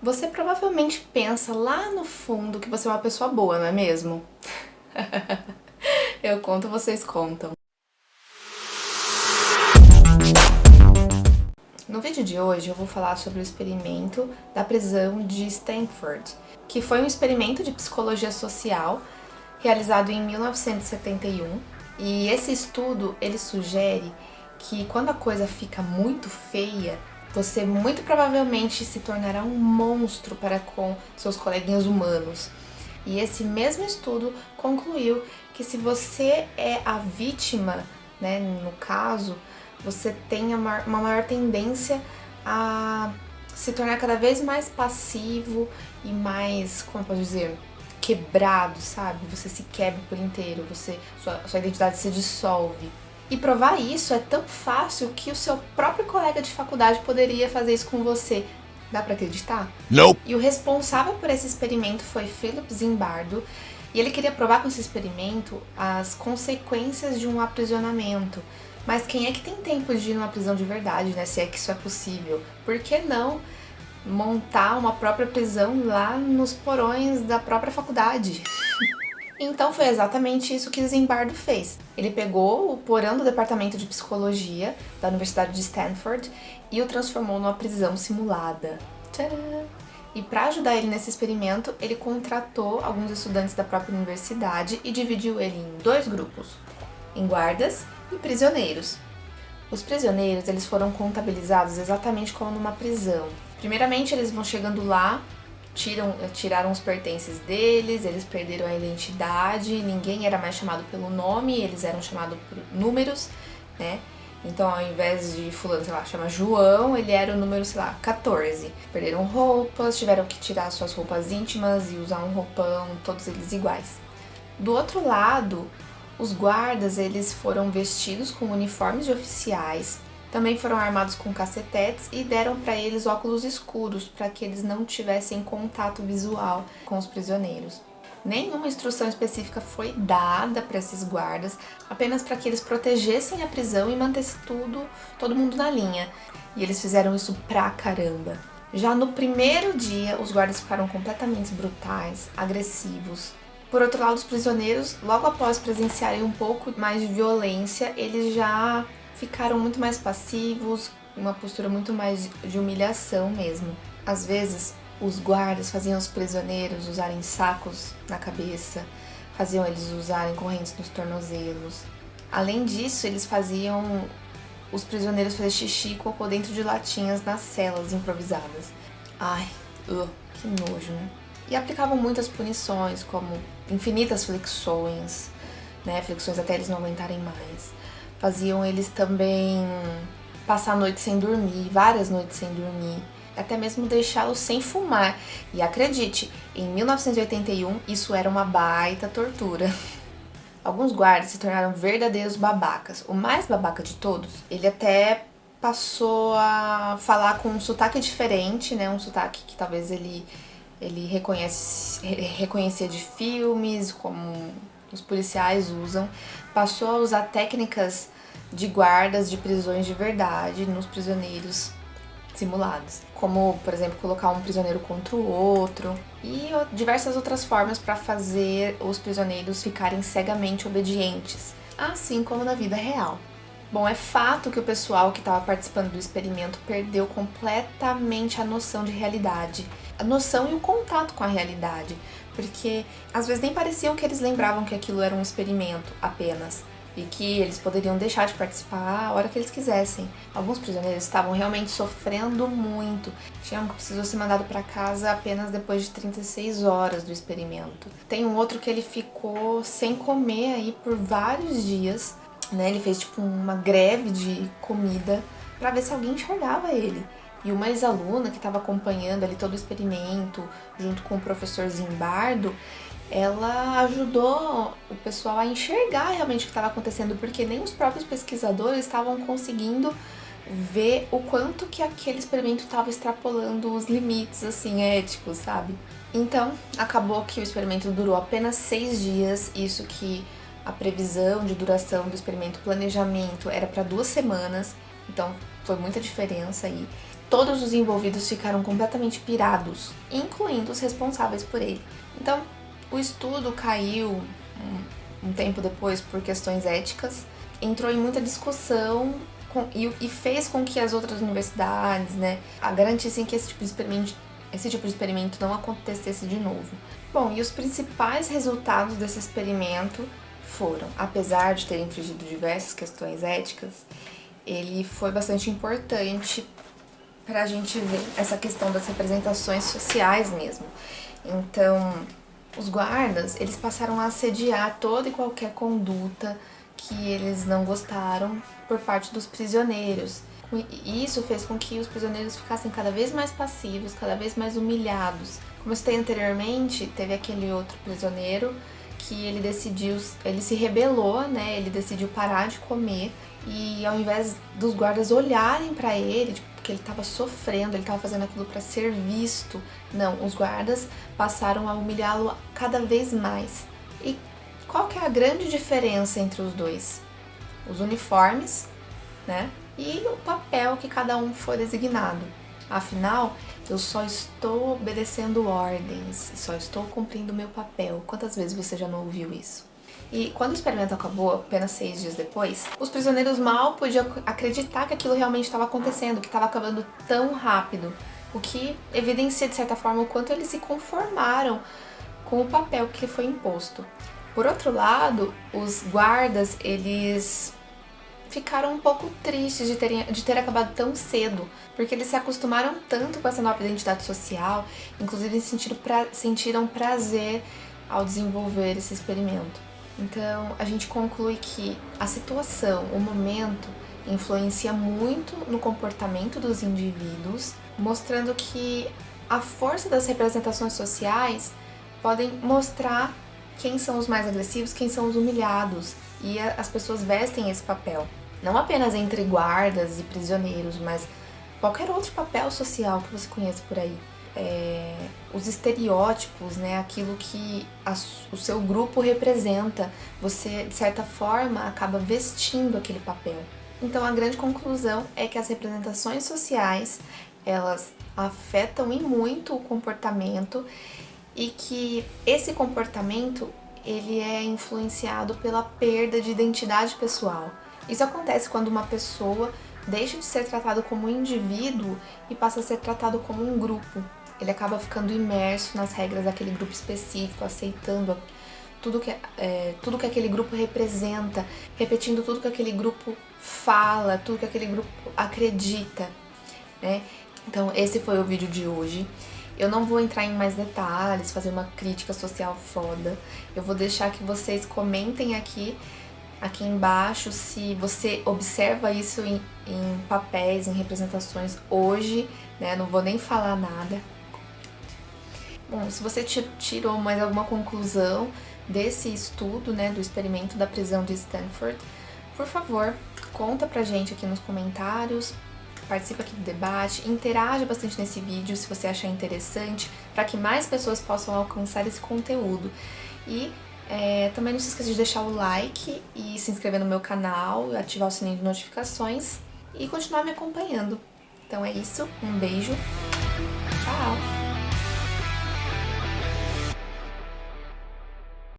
Você provavelmente pensa lá no fundo que você é uma pessoa boa, não é mesmo? Eu conto, vocês contam. No vídeo de hoje eu vou falar sobre o experimento da prisão de Stanford, que foi um experimento de psicologia social realizado em 1971. E esse estudo, ele sugere que quando a coisa fica muito feia, você muito provavelmente se tornará um monstro para com seus coleguinhas humanos. E esse mesmo estudo concluiu que se você é a vítima, né, no caso, você tem uma maior tendência a se tornar cada vez mais passivo e mais, como eu posso dizer, quebrado, sabe? Você se quebra por inteiro, sua identidade se dissolve. E provar isso é tão fácil que o seu próprio colega de faculdade poderia fazer isso com você. Dá pra acreditar? Não. E o responsável por esse experimento foi Philip Zimbardo, e ele queria provar com esse experimento as consequências de um aprisionamento. Mas quem é que tem tempo de ir numa prisão de verdade, né? Se é que isso é possível. Por que não montar uma própria prisão lá nos porões da própria faculdade? Então foi exatamente isso que Zimbardo fez. Ele pegou o porão do departamento de psicologia da Universidade de Stanford e o transformou numa prisão simulada. Tcharam! E para ajudar ele nesse experimento, ele contratou alguns estudantes da própria universidade e dividiu ele em dois grupos, em guardas e prisioneiros. Os prisioneiros, eles foram contabilizados exatamente como numa prisão. Primeiramente, eles vão chegando lá, tiraram os pertences deles, eles perderam a identidade, ninguém era mais chamado pelo nome, eles eram chamados por números, né? Então, ao invés de fulano, sei lá, chama João, ele era o número, sei lá, 14. Perderam roupas, tiveram que tirar suas roupas íntimas e usar um roupão, todos eles iguais. Do outro lado, os guardas, eles foram vestidos com uniformes de oficiais, também foram armados com cacetetes e deram para eles óculos escuros para que eles não tivessem contato visual com os prisioneiros. Nenhuma instrução específica foi dada para esses guardas, apenas para que eles protegessem a prisão e mantessem todo mundo na linha. E eles fizeram isso pra caramba. Já no primeiro dia, os guardas ficaram completamente brutais, agressivos. Por outro lado, os prisioneiros, logo após presenciarem um pouco mais de violência, eles já ficaram muito mais passivos, uma postura muito mais de humilhação mesmo. Às vezes, os guardas faziam os prisioneiros usarem sacos na cabeça, faziam eles usarem correntes nos tornozelos. Além disso, eles faziam os prisioneiros fazer xixi e cocô dentro de latinhas nas celas improvisadas. Ai, que nojo, né? E aplicavam muitas punições, como infinitas flexões, né? Flexões até eles não aguentarem mais. Faziam eles também passar a noite sem dormir, várias noites sem dormir, até mesmo deixá-los sem fumar. E acredite, em 1981 isso era uma baita tortura. Alguns guardas se tornaram verdadeiros babacas. O mais babaca de todos, ele até passou a falar com um sotaque diferente, né? Um sotaque que talvez ele reconhecia de filmes, como os policiais usam. Passou a usar técnicas de guardas de prisões de verdade nos prisioneiros simulados, como, por exemplo, colocar um prisioneiro contra o outro e diversas outras formas para fazer os prisioneiros ficarem cegamente obedientes, assim como na vida real. Bom, é fato que o pessoal que estava participando do experimento perdeu completamente a noção de realidade, a noção e o contato com a realidade, porque às vezes nem pareciam que eles lembravam que aquilo era um experimento apenas, e que eles poderiam deixar de participar a hora que eles quisessem. Alguns prisioneiros estavam realmente sofrendo muito. Tinha um que precisou ser mandado para casa apenas depois de 36 horas do experimento. Tem um outro que ele ficou sem comer aí por vários dias, né? Ele fez tipo uma greve de comida para ver se alguém enxergava ele. E uma ex-aluna que estava acompanhando ali todo o experimento, junto com o professor Zimbardo, ela ajudou o pessoal a enxergar realmente o que estava acontecendo, porque nem os próprios pesquisadores estavam conseguindo ver o quanto que aquele experimento estava extrapolando os limites, assim, éticos, sabe? Então, acabou que o experimento durou apenas 6 dias, isso que a previsão de duração do experimento, planejamento, era para 2 semanas. Então, foi muita diferença e todos os envolvidos ficaram completamente pirados, incluindo os responsáveis por ele. Então, o estudo caiu um tempo depois por questões éticas, entrou em muita discussão e fez com que as outras universidades, né, garantissem que esse tipo de experimento não acontecesse de novo. Bom, e os principais resultados desse experimento foram, apesar de ter infringido diversas questões éticas, ele foi bastante importante para a gente ver essa questão das representações sociais mesmo. Então, os guardas, eles passaram a assediar toda e qualquer conduta que eles não gostaram por parte dos prisioneiros. E isso fez com que os prisioneiros ficassem cada vez mais passivos, cada vez mais humilhados. Como eu citei anteriormente, teve aquele outro prisioneiro que ele se rebelou, né? Ele decidiu parar de comer e ao invés dos guardas olharem para ele, porque ele estava sofrendo, ele estava fazendo aquilo para ser visto, não, os guardas passaram a humilhá-lo cada vez mais. E qual que é a grande diferença entre os dois? Os uniformes, né? E o papel que cada um foi designado. Afinal, eu só estou obedecendo ordens, só estou cumprindo meu papel. Quantas vezes você já não ouviu isso? E quando o experimento acabou, apenas 6 dias depois, os prisioneiros mal podiam acreditar que aquilo realmente estava acontecendo, que estava acabando tão rápido, o que evidencia, de certa forma, o quanto eles se conformaram com o papel que lhe foi imposto. Por outro lado, os guardas, eles ficaram um pouco tristes de ter acabado tão cedo, porque eles se acostumaram tanto com essa nova identidade social, inclusive sentiram prazer ao desenvolver esse experimento. Então, a gente conclui que a situação, o momento, influencia muito no comportamento dos indivíduos, mostrando que a força das representações sociais podem mostrar quem são os mais agressivos, quem são os humilhados, e as pessoas vestem esse papel. Não apenas entre guardas e prisioneiros, mas qualquer outro papel social que você conheça por aí. Os estereótipos, né, aquilo que o seu grupo representa, você, de certa forma, acaba vestindo aquele papel. Então, a grande conclusão é que as representações sociais, elas afetam e muito o comportamento e que esse comportamento, ele é influenciado pela perda de identidade pessoal. Isso acontece quando uma pessoa deixa de ser tratado como um indivíduo e passa a ser tratado como um grupo. Ele acaba ficando imerso nas regras daquele grupo específico, aceitando tudo que aquele grupo representa, repetindo tudo que aquele grupo fala, tudo que aquele grupo acredita, né? Então, esse foi o vídeo de hoje. Eu não vou entrar em mais detalhes, fazer uma crítica social foda. Eu vou deixar que vocês comentem aqui embaixo se você observa isso em papéis, em representações hoje, né? Não vou nem falar nada. Bom, se você tirou mais alguma conclusão desse estudo, né, do experimento da prisão de Stanford, por favor, conta pra gente aqui nos comentários, participa aqui do debate, interaja bastante nesse vídeo se você achar interessante, para que mais pessoas possam alcançar esse conteúdo. E também não se esqueça de deixar o like e se inscrever no meu canal, ativar o sininho de notificações e continuar me acompanhando. Então é isso, um beijo, tchau!